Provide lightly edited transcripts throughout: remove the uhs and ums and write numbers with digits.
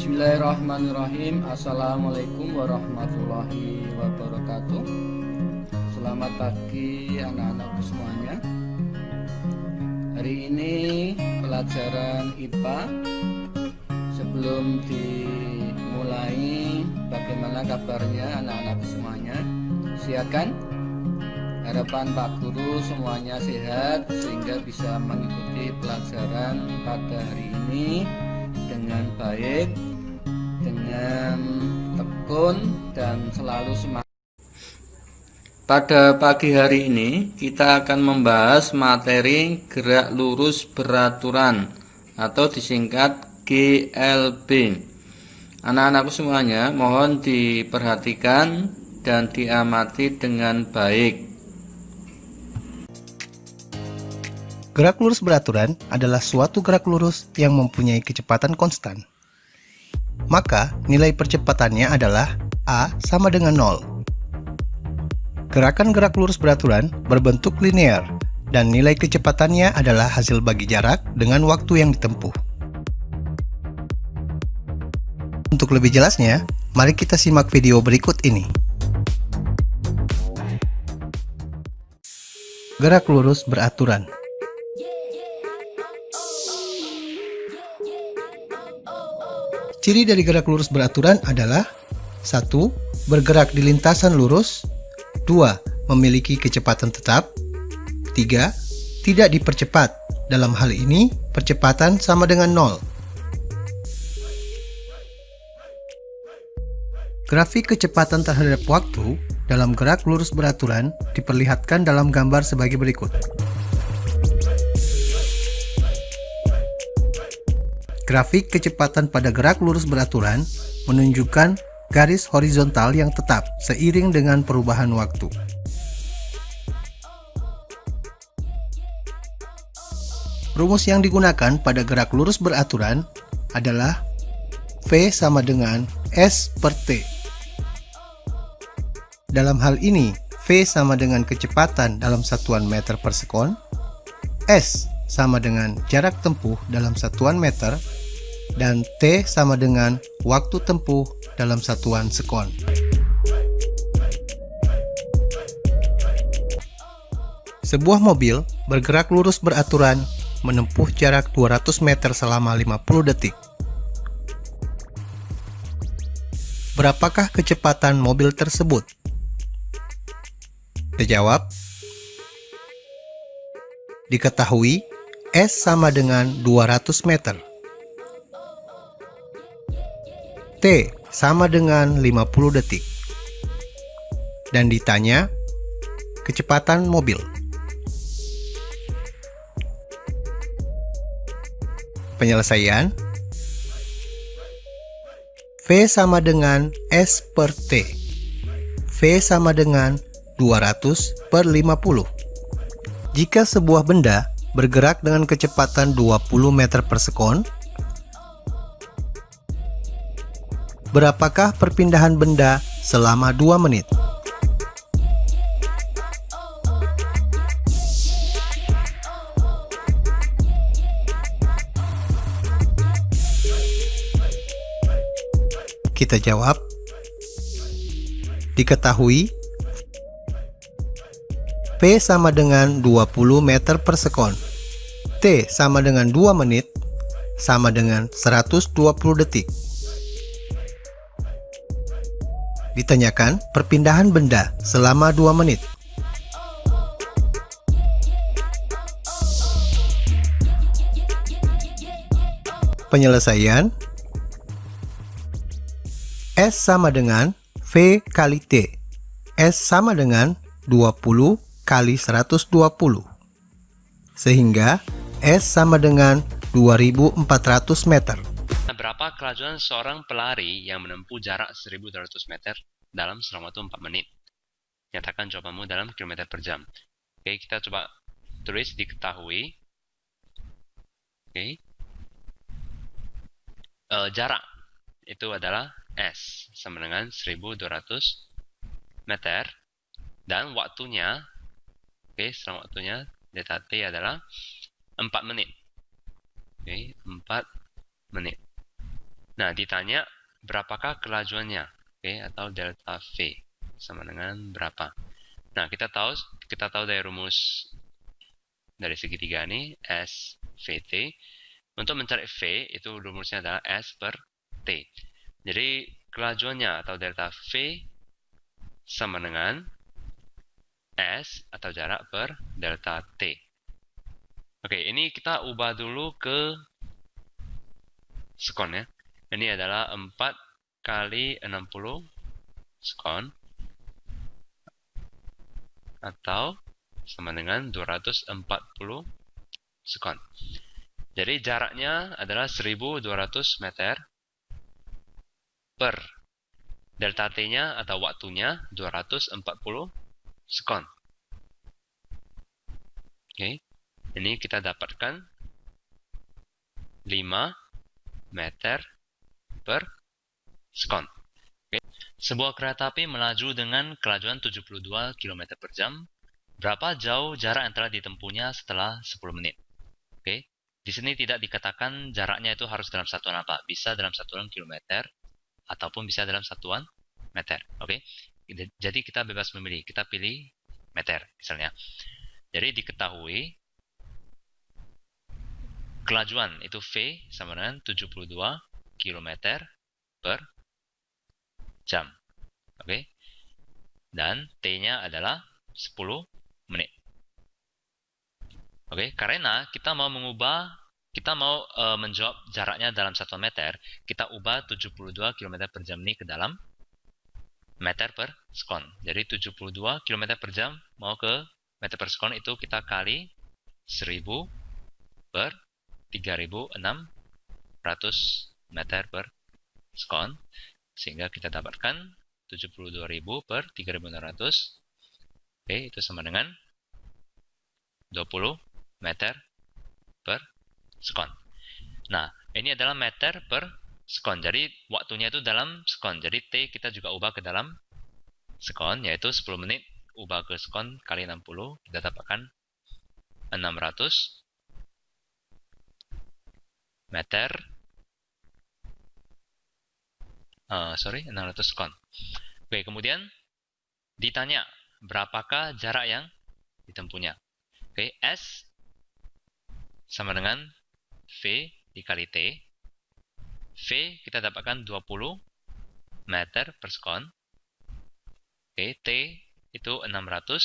Bismillahirrahmanirrahim. Assalamualaikum warahmatullahi wabarakatuh. Selamat pagi anak-anakku semuanya. Hari ini pelajaran IPA. Sebelum dimulai, bagaimana kabarnya anak-anakku semuanya? Siapkan? Harapan Pak Guru semuanya sehat sehingga bisa mengikuti pelajaran pada hari ini dengan baik, dengan tekun dan selalu semangat. Pada pagi hari ini kita akan membahas materi gerak lurus beraturan atau disingkat GLB. Anak-anakku semuanya mohon diperhatikan dan diamati dengan baik. Gerak lurus beraturan adalah suatu gerak lurus yang mempunyai kecepatan konstan. Maka, nilai percepatannya adalah A sama dengan 0. Gerakan gerak lurus beraturan berbentuk linear, dan nilai kecepatannya adalah hasil bagi jarak dengan waktu yang ditempuh. Untuk lebih jelasnya, mari kita simak video berikut ini. Gerak lurus beraturan. Ciri dari gerak lurus beraturan adalah 1. Bergerak di lintasan lurus. 2. Memiliki kecepatan tetap. 3. Tidak dipercepat. Dalam hal ini, percepatan sama dengan 0. Grafik kecepatan terhadap waktu dalam gerak lurus beraturan diperlihatkan dalam gambar sebagai berikut. Grafik kecepatan pada gerak lurus beraturan menunjukkan garis horizontal yang tetap seiring dengan perubahan waktu. Rumus yang digunakan pada gerak lurus beraturan adalah V sama dengan S per T. Dalam hal ini, V sama dengan kecepatan dalam satuan meter per sekon, S sama dengan jarak tempuh dalam satuan meter, dan T sama dengan waktu tempuh dalam satuan sekon. Sebuah mobil bergerak lurus beraturan menempuh jarak 200 meter selama 50 detik. Berapakah kecepatan mobil tersebut? Terjawab. Diketahui S sama dengan 200 meter. T sama dengan 50 detik. Dan ditanya kecepatan mobil. Penyelesaian. V sama dengan S per T. V sama dengan 200 per 50. Jika sebuah benda bergerak dengan kecepatan 20 meter per sekon, berapakah perpindahan benda selama 2 menit? Kita jawab. Diketahui V sama dengan 20 meter per sekon, T sama dengan 2 menit, sama dengan 120 detik. Ditanyakan perpindahan benda selama 2 menit. Penyelesaian. S sama dengan V kali T. S sama dengan 20 kali 120. Sehingga S sama dengan 2400 meter. Berapa kelajuan seorang pelari yang menempuh jarak 1200 meter dalam selama waktu 4 menit? Nyatakan jawabanmu dalam kilometer per jam. Oke, kita coba tulis diketahui. Oke. Jarak itu adalah S sama dengan 1200 meter dan waktunya, selama waktunya delta T adalah 4 menit. 4 menit. Nah, ditanya berapakah kelajuannya, oke, atau delta V sama dengan berapa. Nah, kita tahu dari rumus dari segitiga ini SVT. Untuk mencari V itu rumusnya adalah S per T. Jadi kelajuannya atau delta V sama dengan S atau jarak per delta T. Oke, ini kita ubah dulu ke sekon ya. Ini adalah 4 kali 60 sekon atau sama dengan 240 sekon. Jadi jaraknya adalah 1200 meter per delta T-nya atau waktunya 240 sekon. Oke, ini kita dapatkan 5 meter per sekon. Oke. Sebuah kereta api melaju dengan kelajuan 72 km per jam. Berapa jauh jarak yang telah ditempuhnya setelah 10 menit? Oke. Di sini tidak dikatakan jaraknya itu harus dalam satuan apa. Bisa dalam satuan kilometer ataupun bisa dalam satuan meter. Oke. Jadi kita bebas memilih. Kita pilih meter misalnya. Jadi diketahui kelajuan itu V sama dengan 72 km per jam. Oke. Dan T-nya adalah 10 menit. Oke, karena kita mau menjawab jaraknya dalam 1 meter, kita ubah 72 km per jam ini ke dalam meter per sekon. Jadi 72 km per jam mau ke meter per sekon itu kita kali 1000 per 3600 meter per sekon. Sehingga kita dapatkan 72.000 per 3600. Oke, itu sama dengan 20 meter per sekon. Nah, ini adalah meter per sekon. Jadi, waktunya itu dalam sekon. Jadi, T kita juga ubah ke dalam sekon, yaitu 10 menit ubah ke sekon kali 60. Kita dapatkan 600 meter 600 sekon. Oke, kemudian ditanya berapakah jarak yang ditempuhnya. Oke, S sama dengan V dikali T. V kita dapatkan 20 meter per sekon. Oke, T itu 600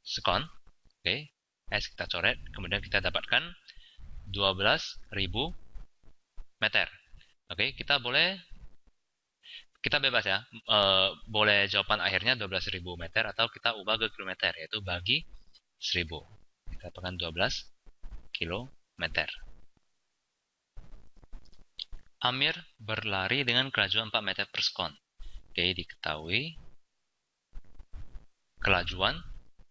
sekon. Oke, S kita coret. Kemudian kita dapatkan 12.000 meter. Oke, kita bebas ya. Boleh jawaban akhirnya 12.000 meter atau kita ubah ke kilometer, yaitu bagi 1000. Kita dapatkan 12 kilometer. Amir berlari dengan kelajuan 4 meter per sekon. Oke, diketahui kelajuan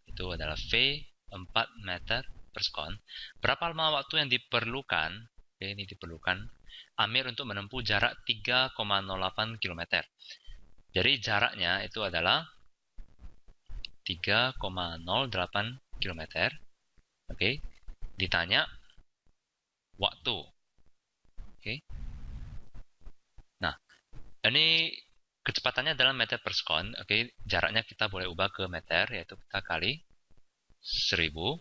itu adalah V 4 meter per sekon. Berapa lama waktu yang diperlukan? Oke, ini diperlukan Amir untuk menempuh jarak 3,08 km. Jadi jaraknya itu adalah 3,08 km. Oke, ditanya waktu. Oke. Nah, ini kecepatannya dalam meter per sekon. Oke, jaraknya kita boleh ubah ke meter, yaitu kita kali 1000.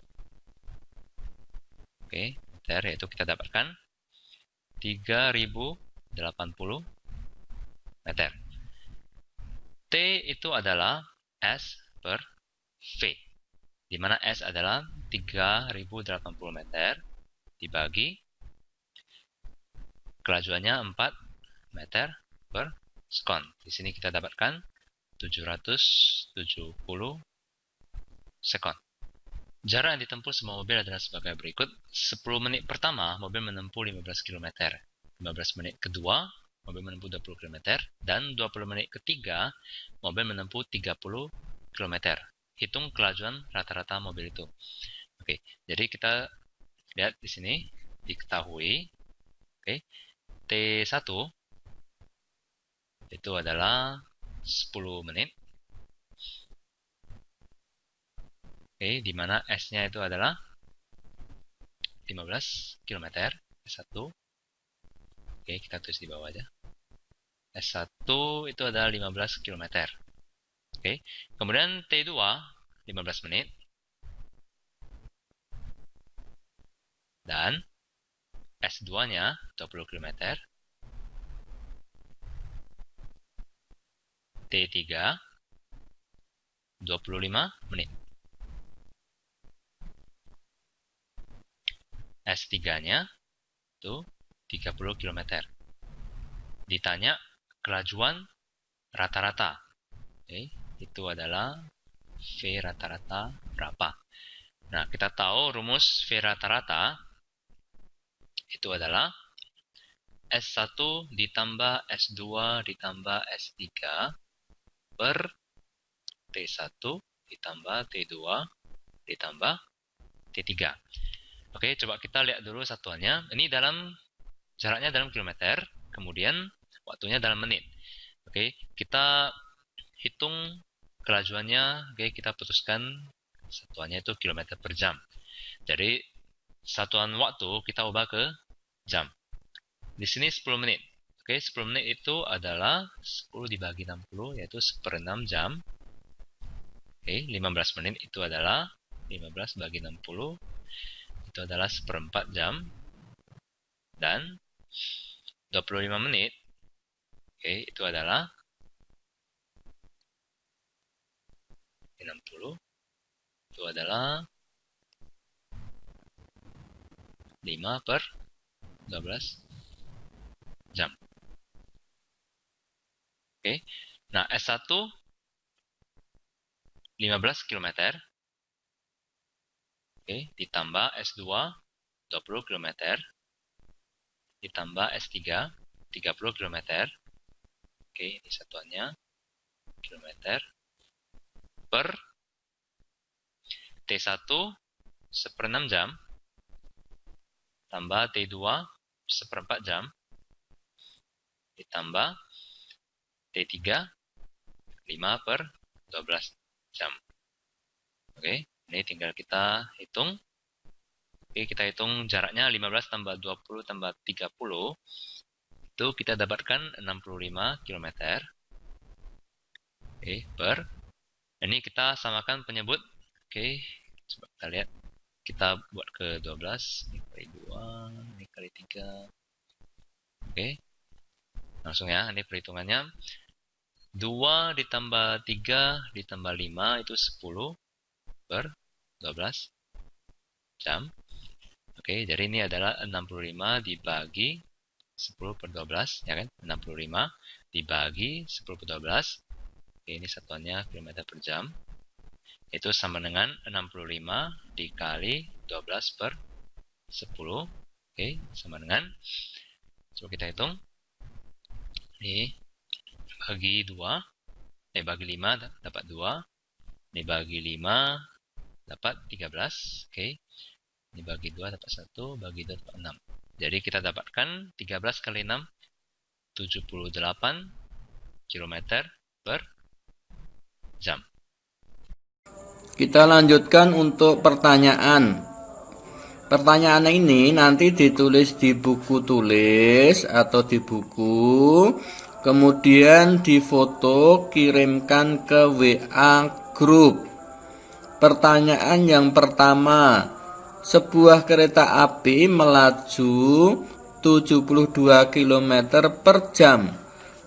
Oke, meter, yaitu kita dapatkan 3080 meter. T itu adalah S per V, di mana S adalah 3080 meter dibagi kelajuannya 4 meter per sekon. Di sini kita dapatkan 770 sekon. Jarak yang ditempuh semua mobil adalah sebagai berikut. 10 menit pertama, mobil menempuh 15 km. 15 menit kedua, mobil menempuh 20 km. Dan 20 menit ketiga, mobil menempuh 30 km. Hitung kelajuan rata-rata mobil itu. Oke, jadi kita lihat di sini, diketahui. Oke, T1 itu adalah 10 menit. Oke, di mana S-nya itu adalah 15 km. S1. Oke, kita tulis di bawah aja. S1 itu adalah 15 km. Oke, kemudian T2 15 menit. Dan S2-nya 20 km. T3 25 menit. S3-nya itu 30 km. Ditanya kelajuan rata-rata. Oke, itu adalah V rata-rata berapa. Nah, kita tahu rumus V rata-rata itu adalah S1 ditambah S2 ditambah S3 per T1 ditambah T2 ditambah T3. Oke, coba kita lihat dulu satuannya. Ini jaraknya dalam kilometer, kemudian waktunya dalam menit. Oke, kita hitung kelajuannya. Oke, kita putuskan satuannya itu kilometer per jam. Jadi satuan waktu kita ubah ke jam. Di sini 10 menit. Oke, 10 menit itu adalah 10 dibagi 60, yaitu 1/6 jam. Oke, 15 menit itu adalah 15 bagi 60, itu adalah 1/4 jam. Dan 25 menit, oke, itu adalah 60, itu adalah 5/12 jam. Oke, nah S1 15 km, oke, ditambah S2 20 km, ditambah S3 30 km, oke, ini satuannya kilometer per T1 1/6 jam, tambah T2 1/4 jam, ditambah T3 5/12 jam. Oke, ini tinggal kita hitung. Oke, kita hitung jaraknya 15 tambah 20 tambah 30. Itu kita dapatkan 65 km. Oke, ini kita samakan penyebut. Oke, coba kita lihat. Kita buat ke 12, ini kali 2, ini kali 3. Oke, langsung ya, ini perhitungannya. 2 ditambah 3 ditambah 5 itu 10/12 jam. Oke, jadi ini adalah 65 dibagi 10/12, ya kan? 65 dibagi 10/12. Oke, ini satuannya kilometer per jam. Itu sama dengan 65 dikali 12/10. Oke, sama dengan, coba kita hitung. Ini bagi 2, bagi 5 dapat 2. Ini bagi 5 dapat 13. Oke, ini bagi 2 dapat 1, bagi 2 dapat 6. Jadi kita dapatkan 13 kali 6, 78 km per jam. Kita lanjutkan untuk pertanyaan. Pertanyaan ini nanti ditulis di buku tulis atau di buku, kemudian difoto, kirimkan ke WA grup. Pertanyaan yang pertama, sebuah kereta api melaju 72 km per jam.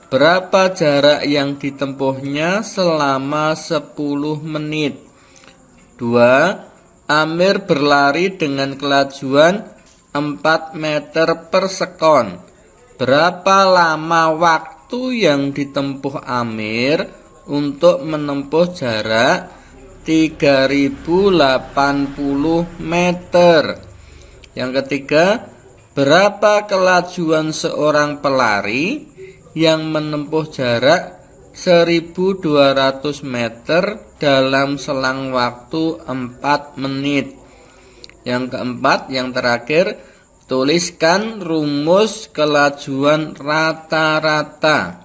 Berapa jarak yang ditempuhnya selama 10 menit? 2. Amir berlari dengan kelajuan 4 meter per sekon. Berapa lama waktu yang ditempuh Amir untuk menempuh jarak 3080 meter? Yang ketiga, berapa kelajuan seorang pelari yang menempuh jarak 1200 meter dalam selang waktu 4 menit? Yang keempat, yang terakhir, tuliskan rumus kelajuan rata-rata.